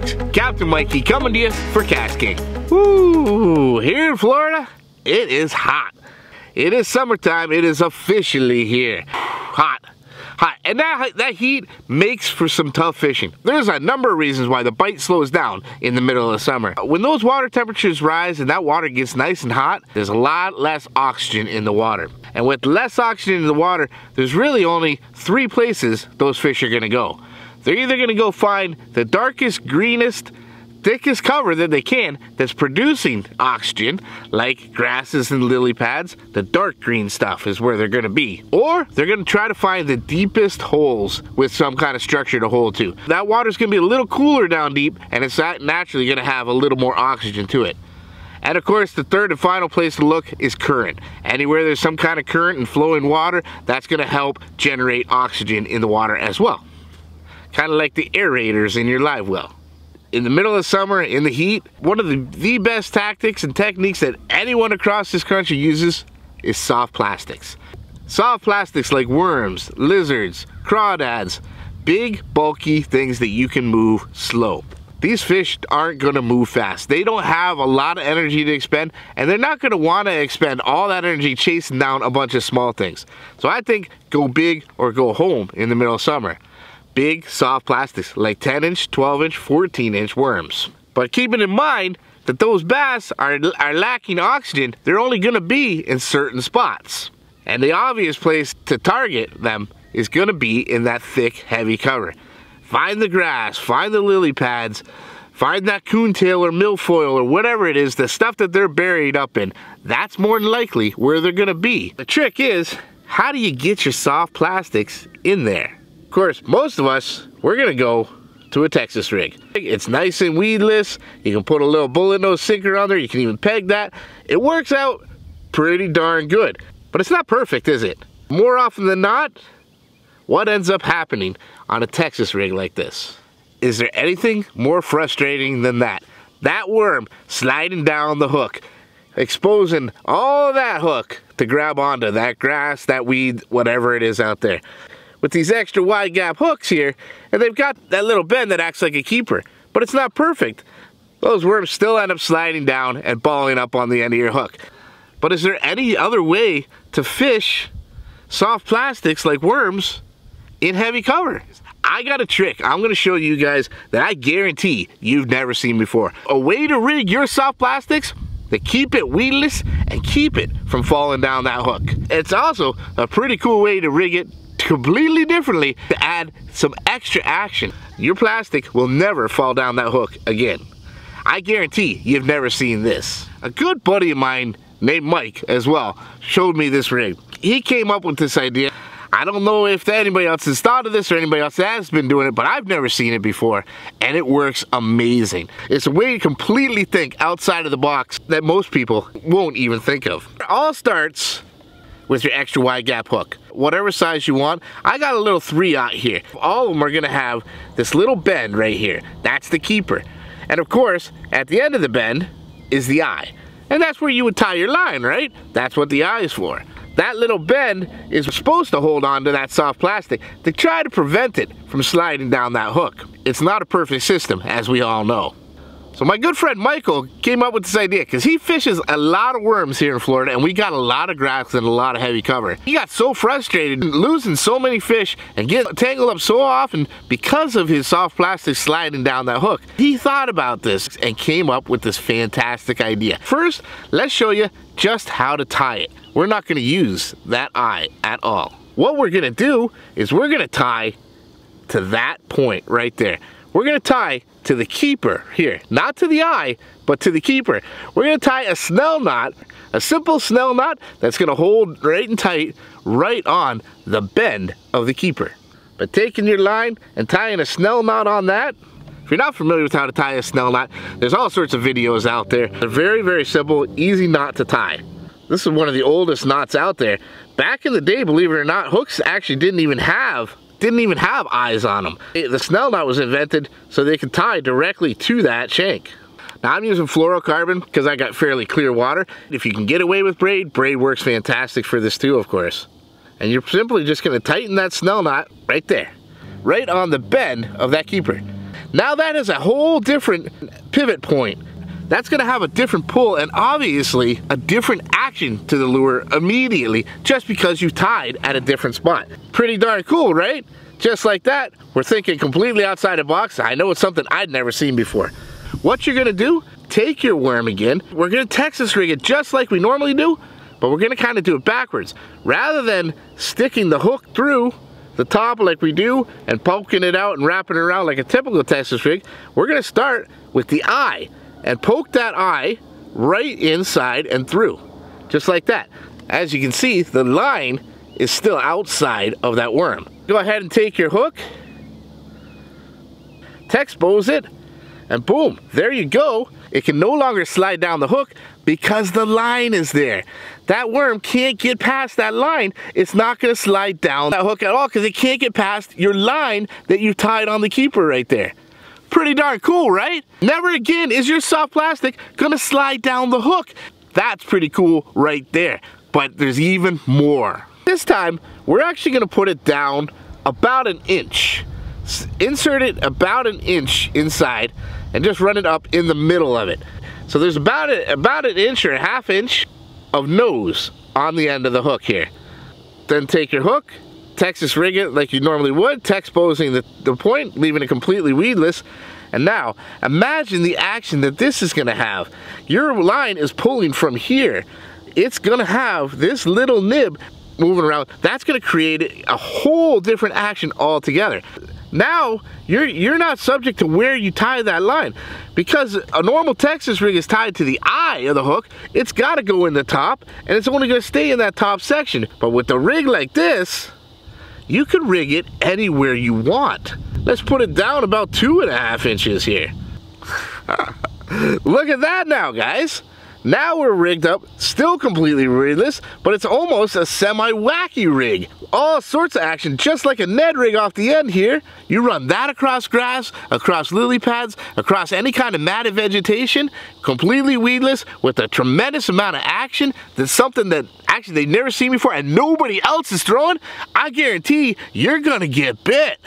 folks, Captain Mikey coming to you for KastKing. Woo! Here in Florida, it is hot. It is summertime. It is officially here. Hot. Hot. And that heat makes for some tough fishing. There's a number of reasons why the bite slows down in the middle of the summer. When those water temperatures rise and that water gets nice and hot, there's a lot less oxygen in the water. And with less oxygen in the water, there's really only 3 places those fish are going to go. They're either going to go find the darkest, greenest, thickest cover that they can that's producing oxygen, like grasses and lily pads. The dark green stuff is where they're going to be. Or they're going to try to find the deepest holes with some kind of structure to hold to. That water's going to be a little cooler down deep, and it's naturally going to have a little more oxygen to it. And of course, the third and final place to look is current. Anywhere there's some kind of current and flowing water, that's going to help generate oxygen in the water as well. Kind of like the aerators in your live well. In the middle of summer, in the heat, one of the best tactics and techniques that anyone across this country uses is soft plastics. Soft plastics like worms, lizards, crawdads, big, bulky things that you can move slow. These fish aren't going to move fast. They don't have a lot of energy to expend, and they're not going to want to expend all that energy chasing down a bunch of small things. So I think go big or go home in the middle of summer. Big, soft plastics like 10-inch, 12-inch, 14-inch worms. But keeping in mind that those bass are lacking oxygen, they're only going to be in certain spots. And the obvious place to target them is going to be in that thick, heavy cover. Find the grass, find the lily pads, find that coontail or milfoil or whatever it is, the stuff that they're buried up in. That's more than likely where they're going to be. The trick is, how do you get your soft plastics in there? Of course, most of us, we're gonna go to a Texas rig. It's nice and weedless. You can put a little bullet nose sinker on there. You can even peg that. It works out pretty darn good. But it's not perfect, is it? More often than not, what ends up happening on a Texas rig like this? Is there anything more frustrating than that? That worm sliding down the hook, exposing all of that hook to grab onto that grass, that weed, whatever it is out there. With these extra wide gap hooks here, and they've got that little bend that acts like a keeper, but it's not perfect. Those worms still end up sliding down and balling up on the end of your hook. But is there any other way to fish soft plastics like worms in heavy cover? I got a trick I'm gonna show you guys that I guarantee you've never seen before. A way to rig your soft plastics that keep it weedless and keep it from falling down that hook. It's also a pretty cool way to rig it completely differently to add some extra action. Your plastic will never fall down that hook again. I guarantee you've never seen this. A good buddy of mine named Mike as well showed me this rig. He came up with this idea. I don't know if anybody else has thought of this or anybody else has been doing it, but I've never seen it before, and it works amazing. It's a way to completely think outside of the box that most people won't even think of. It all starts with your extra wide gap hook. Whatever size you want. I got a little 3/0 here. All of them are gonna have this little bend right here. That's the keeper. And of course, at the end of the bend is the eye. And that's where you would tie your line, right? That's what the eye is for. That little bend is supposed to hold on to that soft plastic to try to prevent it from sliding down that hook. It's not a perfect system, as we all know. So my good friend Michael came up with this idea because he fishes a lot of worms here in Florida, and we got a lot of grass and a lot of heavy cover. He got so frustrated losing so many fish and getting tangled up so often because of his soft plastic sliding down that hook. He thought about this and came up with this fantastic idea. First, let's show you just how to tie it. We're not going to use that eye at all. What we're going to do is we're going to tie to that point right there. We're going to tie to the keeper here, not to the eye, but to the keeper. We're going to tie a snell knot, a simple snell knot that's going to hold right and tight right on the bend of the keeper. But taking your line and tying a snell knot on that, if you're not familiar with how to tie a snell knot, there's all sorts of videos out there. They're very, very simple, easy knot to tie. This is one of the oldest knots out there. Back in the day, believe it or not, hooks actually didn't even have eyes on them. The snell knot was invented so they could tie directly to that shank. Now I'm using fluorocarbon because I got fairly clear water. If you can get away with braid, braid works fantastic for this too, of course. And you're simply just going to tighten that snell knot right there, right on the bend of that keeper. Now that is a whole different pivot point. That's gonna have a different pull and obviously a different action to the lure immediately just because you tied at a different spot. Pretty darn cool, right? Just like that, we're thinking completely outside the box. I know it's something I'd never seen before. What you're gonna do, take your worm again. We're gonna Texas rig it just like we normally do, but we're gonna kind of do it backwards. Rather than sticking the hook through the top like we do and poking it out and wrapping it around like a typical Texas rig, we're gonna start with the eye and poke that eye right inside and through, just like that. As you can see, the line is still outside of that worm. Go ahead and take your hook, Texpose it, and boom, there you go. It can no longer slide down the hook because the line is there. That worm can't get past that line. It's not gonna slide down that hook at all because it can't get past your line that you tied on the keeper right there. Pretty darn cool, right? Never again is your soft plastic gonna slide down the hook. That's pretty cool right there. But there's even more. This time, we're actually gonna put it down about an inch. Insert it about an inch inside and just run it up in the middle of it. So there's about an inch or a half inch of nose on the end of the hook here. Then take your hook, Texas rig it like you normally would, Texposing the point, leaving it completely weedless. And now, imagine the action that this is gonna have. Your line is pulling from here. It's gonna have this little nib moving around. That's gonna create a whole different action altogether. Now, you're not subject to where you tie that line. Because a normal Texas rig is tied to the eye of the hook, it's gotta go in the top, and it's only gonna stay in that top section. But with a rig like this, you can rig it anywhere you want. Let's put it down about 2.5 inches here. Look at that now, guys. Now we're rigged up, still completely rigless, but it's almost a semi-wacky rig. All sorts of action, just like a Ned rig off the end here. You run that across grass, across lily pads, across any kind of matted vegetation, completely weedless, with a tremendous amount of action. That's something that actually they've never seen before and nobody else is throwing. I guarantee you're gonna get bit.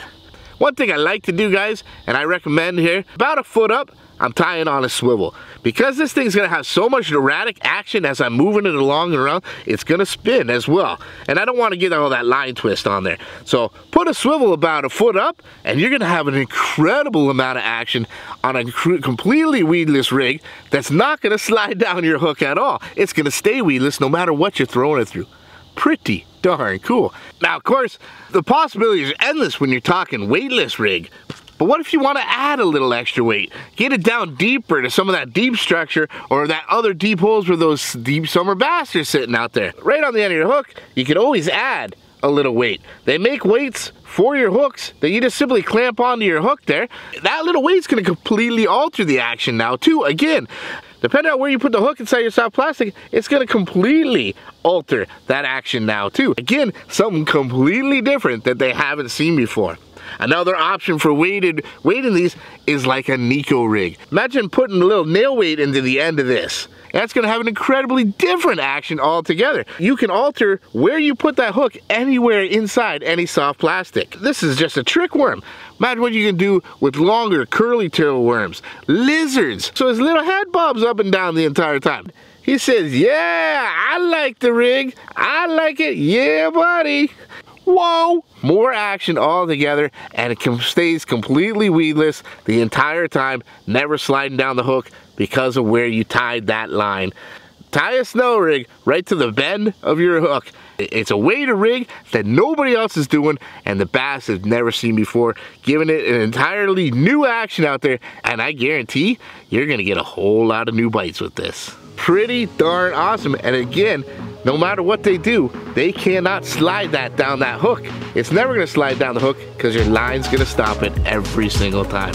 One thing I like to do, guys, and I recommend here, about a foot up, I'm tying on a swivel. Because this thing's gonna have so much erratic action as I'm moving it along and around, it's gonna spin as well. And I don't wanna get all that line twist on there. So put a swivel about a foot up and you're gonna have an incredible amount of action on a completely weedless rig that's not gonna slide down your hook at all. It's gonna stay weedless no matter what you're throwing it through. Pretty darn cool. Now, of course, the possibilities are endless when you're talking weightless rig. But what if you want to add a little extra weight? Get it down deeper to some of that deep structure or that other deep holes where those deep summer bass are sitting out there. Right on the end of your hook, you can always add a little weight. They make weights for your hooks that you just simply clamp onto your hook there. That little weight's going to completely alter the action now too. Again, depending on where you put the hook inside your soft plastic, it's going to completely alter that action now too. Again, something completely different that they haven't seen before. Another option for weighting these is like a Nico rig. Imagine putting a little nail weight into the end of this. That's gonna have an incredibly different action altogether. You can alter where you put that hook anywhere inside any soft plastic. This is just a trick worm. Imagine what you can do with longer curly tail worms, lizards. So his little head bobs up and down the entire time. He says, yeah, I like the rig. I like it, yeah, buddy. Whoa! More action altogether, and it stays completely weedless the entire time, never sliding down the hook because of where you tied that line. Tie a snow rig right to the bend of your hook. It's a weighted rig that nobody else is doing, and the bass has never seen before, giving it an entirely new action out there, and I guarantee you're gonna get a whole lot of new bites with this. Pretty darn awesome, and again, no matter what they do, they cannot slide that down that hook. It's never gonna slide down the hook because your line's gonna stop it every single time.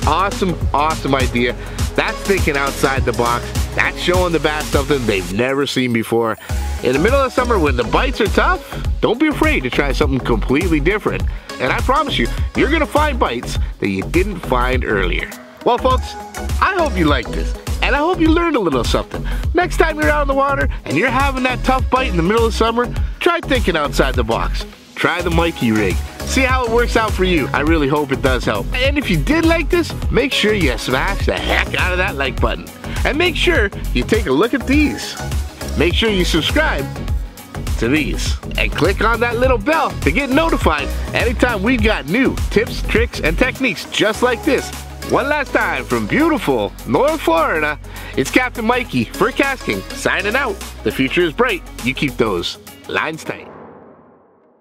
Awesome, awesome idea. That's thinking outside the box. That's showing the bass something they've never seen before. In the middle of summer when the bites are tough, don't be afraid to try something completely different. And I promise you, you're gonna find bites that you didn't find earlier. Well, folks, I hope you liked this. And I hope you learned a little something. Next time you're out in the water and you're having that tough bite in the middle of summer, try thinking outside the box. Try the Mikey rig. See how it works out for you. I really hope it does help. And if you did like this, make sure you smash the heck out of that like button. And make sure you take a look at these. Make sure you subscribe to these. And click on that little bell to get notified anytime we've got new tips, tricks, and techniques just like this. One last time from beautiful North Florida, it's Captain Mikey for KastKing signing out. The future is bright. You keep those lines tight.